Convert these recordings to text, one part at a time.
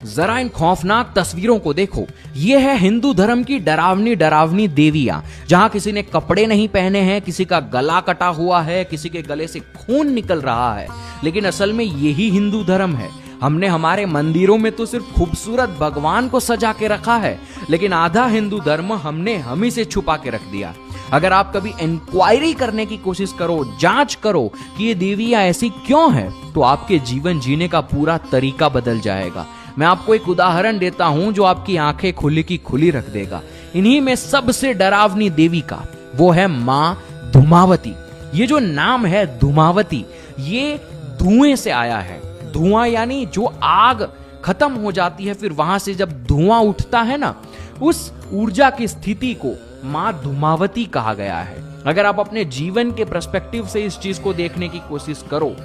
जरा इन खौफनाक तस्वीरों को देखो। ये है हिंदू धर्म की डरावनी डरावनी देवियां, जहां किसी ने कपड़े नहीं पहने हैं, किसी का गला कटा हुआ है, किसी के गले से खून निकल रहा है। लेकिन असल में यही हिंदू धर्म है। हमने हमारे मंदिरों में तो सिर्फ खूबसूरत भगवान को सजा के रखा है, लेकिन आधा हिंदू धर्म हमने हम ही से छुपा के रख दिया। अगर आप कभी इंक्वायरी करने की कोशिश करो, जांच करो कि ये देवियां ऐसी क्यों हैं, तो आपके जीवन जीने का पूरा तरीका बदल जाएगा। मैं आपको एक उदाहरण देता हूं जो आपकी आंखें खुली की खुली रख देगा। इन्हीं में सबसे डरावनी देवी का वो है मां धूमावती। ये जो नाम है धूमावती, ये धुएं से आया है। धुआं यानी जो आग खत्म हो जाती है, फिर वहां से जब धुआं उठता है ना, उस ऊर्जा की स्थिति को मां धूमावती कहा गया है। अगर आप अपने जीवन के पर्सपेक्टिव से इस चीज को देखने की कोशिश करो,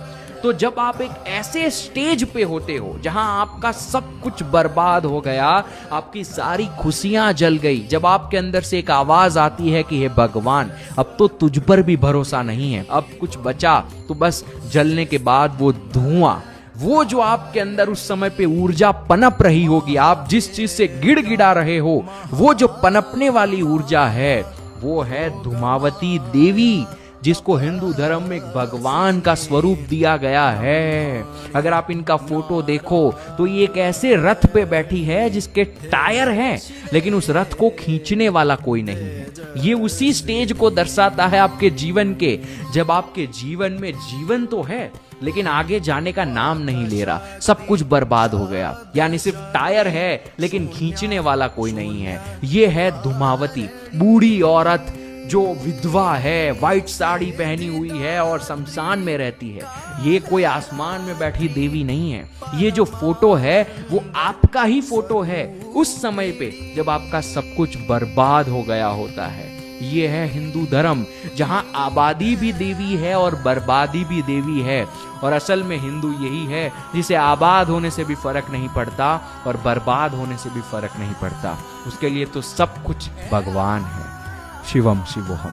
तो जब आप एक ऐसे स्टेज पे होते हो जहां आपका सब कुछ बर्बाद हो गया, आपकी सारी खुशियां जल गई, जब आपके अंदर से एक आवाज आती है कि हे भगवान, अब तो तुझ पर भी भरोसा नहीं है, अब कुछ बचा तो बस जलने के बाद वो धुआं, वो जो आपके अंदर उस समय पे ऊर्जा पनप रही होगी, आप जिस चीज से गिड़गिड़ा रहे हो, वो जो पनपने वाली ऊर्जा है, वो है धूमावती देवी, जिसको हिंदू धर्म में एक भगवान का स्वरूप दिया गया है। अगर आप इनका फोटो देखो तो ये एक ऐसे रथ पे बैठी है जिसके टायर हैं, लेकिन उस रथ को खींचने वाला कोई नहीं है। ये उसी स्टेज को दर्शाता है आपके जीवन के, जब आपके जीवन में जीवन तो है लेकिन आगे जाने का नाम नहीं ले रहा, सब कुछ बर्बाद हो गया। यानी सिर्फ टायर है लेकिन खींचने वाला कोई नहीं है। ये है धूमावती, बूढ़ी औरत जो विधवा है, व्हाइट साड़ी पहनी हुई है और शमशान में रहती है। ये कोई आसमान में बैठी देवी नहीं है। ये जो फोटो है वो आपका ही फोटो है उस समय पे जब आपका सब कुछ बर्बाद हो गया होता है। ये है हिंदू धर्म, जहां आबादी भी देवी है और बर्बादी भी देवी है। और असल में हिंदू यही है जिसे आबाद होने से भी फर्क नहीं पड़ता और बर्बाद होने से भी फर्क नहीं पड़ता। उसके लिए तो सब कुछ भगवान है। शिवम शिवोहम।